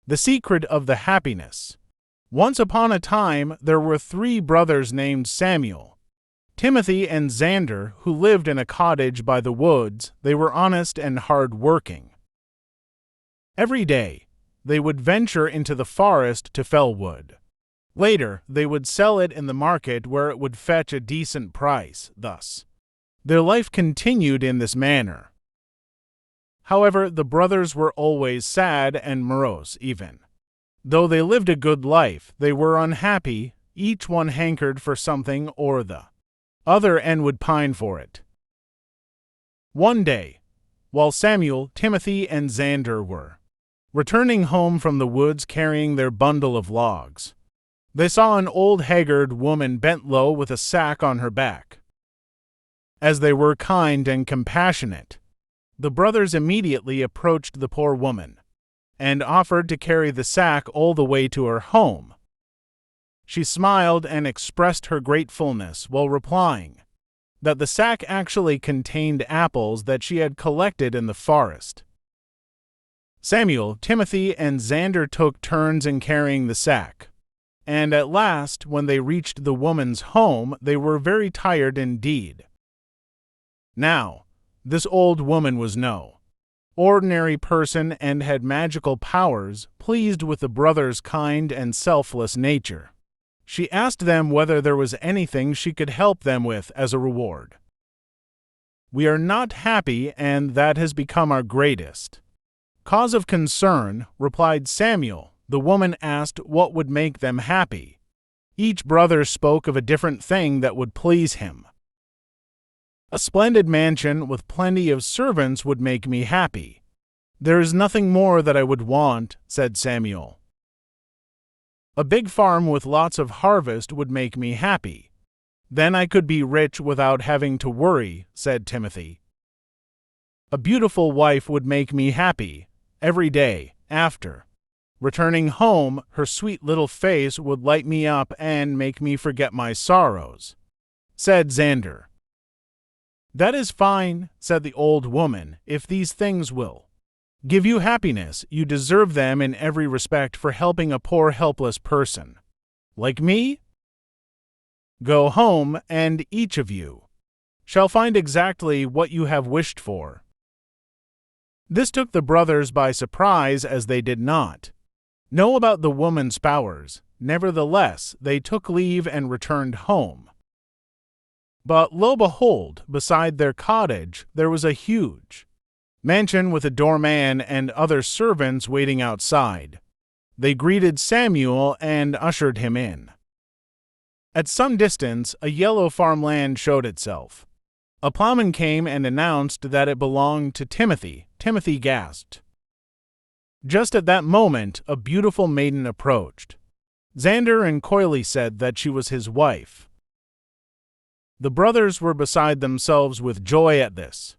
The secret of the happiness. Once upon a time, there were 3 brothers named Samuel, Timothy, and Xander who lived in a cottage by the woods. They were honest and hard-working. Every day, they would venture into the forest to fell wood. Later, they would sell it in the market where it would fetch a decent price. Thus, their life continued in this manner. However, the brothers were always sad and morose even. Though they lived a good life, they were unhappy. Each one hankered for something or the other and would pine for it. One day, while Samuel, Timothy, and Xander were returning home from the woods carrying their bundle of logs, they saw an old haggard woman bent low with a sack on her back. As they were kind and compassionate, the brothers immediately approached the poor woman and offered to carry the sack all the way to her home. She smiled and expressed her gratefulness while replying that the sack actually contained apples that she had collected in the forest. Samuel, Timothy, and Xander took turns in carrying the sack, and at last, when they reached the woman's home, they were very tired indeed. Now, this old woman was no ordinary person and had magical powers. Pleased with the brothers' kind and selfless nature, she asked them whether there was anything she could help them with as a reward. "We are not happy, and that has become our greatest cause of concern," replied Samuel. The woman asked what would make them happy. Each brother spoke of a different thing that would please him. "A splendid mansion with plenty of servants would make me happy. There is nothing more that I would want," said Samuel. "A big farm with lots of harvest would make me happy. Then I could be rich without having to worry," said Timothy. "A beautiful wife would make me happy. Every day, after returning home, her sweet little face would light me up and make me forget my sorrows," said Xander. "That is fine," said the old woman. "If these things will give you happiness, you deserve them in every respect for helping a poor helpless person like me. Go home, and each of you shall find exactly what you have wished for." This took the brothers by surprise, as they did not know about the woman's powers. Nevertheless, they took leave and returned home. But lo behold, beside their cottage there was a huge mansion with a doorman and other servants waiting outside. They greeted Samuel and ushered him in. At some distance, a yellow farmland showed itself. A plowman came and announced that it belonged to Timothy. Timothy gasped. Just at that moment, a beautiful maiden approached. Xander and coyly said that she was his wife. The brothers were beside themselves with joy at this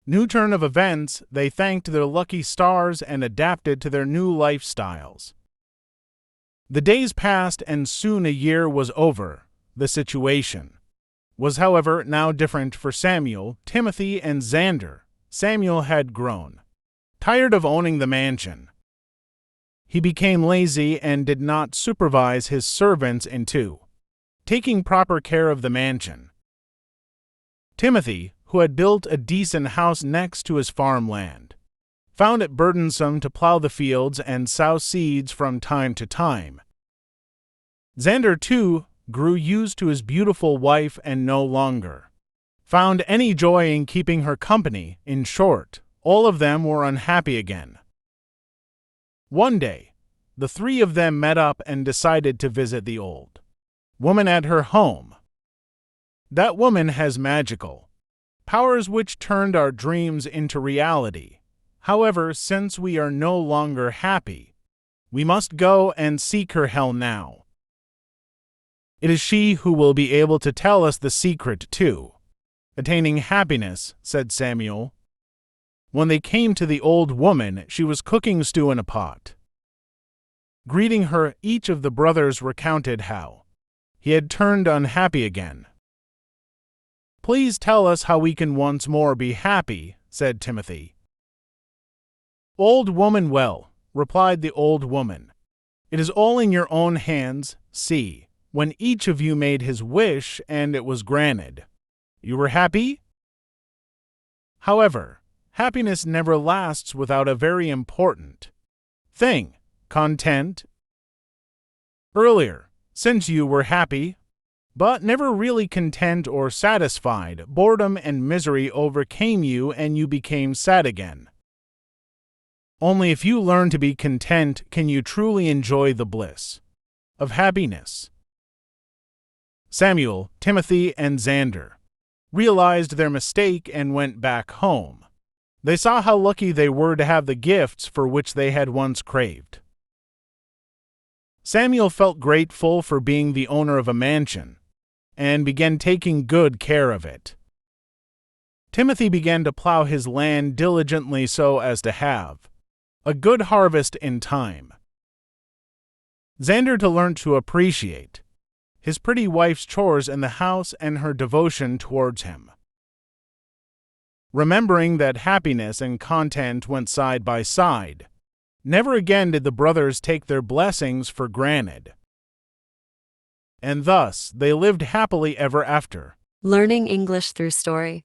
new turn of events. They thanked their lucky stars and adapted to their new lifestyles. The days passed, and soon a year was over. The situation was, however, now different for Samuel, Timothy, and Xander. Samuel had grown tired of owning the mansion. He became lazy and did not supervise his servants into taking proper care of the mansion. Timothy, who had built a decent house next to his farmland, found it burdensome to plow the fields and sow seeds from time to time. Xander, too, grew used to his beautiful wife and no longer found any joy in keeping her company. In short, all of them were unhappy again. One day, the 3 of them met up and decided to visit the old woman at her home. That woman has magical powers which turned our dreams into reality. However, since we are no longer happy, we must go and seek her help now. It is she who will be able to tell us the secret to attaining happiness," said Samuel. When they came to the old woman, she was cooking stew in a pot. Greeting her, each of the brothers recounted how he had turned unhappy again. "Please tell us how we can once more be happy," said Timothy. "Old woman, well, replied the old woman. "It is all in your own hands. See, when each of you made his wish and it was granted, you were happy? However, happiness never lasts without a very important thing, content. Earlier, since you were happy, but never really content or satisfied, boredom and misery overcame you and you became sad again. Only if you learn to be content can you truly enjoy the bliss of happiness." Samuel, Timothy, and Xander realized their mistake and went back home. They saw how lucky they were to have the gifts for which they had once craved. Samuel felt grateful for being the owner of a mansion and began taking good care of it. Timothy began to plow his land diligently so as to have a good harvest in time. Xander to learn to appreciate his pretty wife's chores in the house and her devotion towards him. Remembering that happiness and content went side by side, never again did the brothers take their blessings for granted. And thus they lived happily ever after. Learning English through story.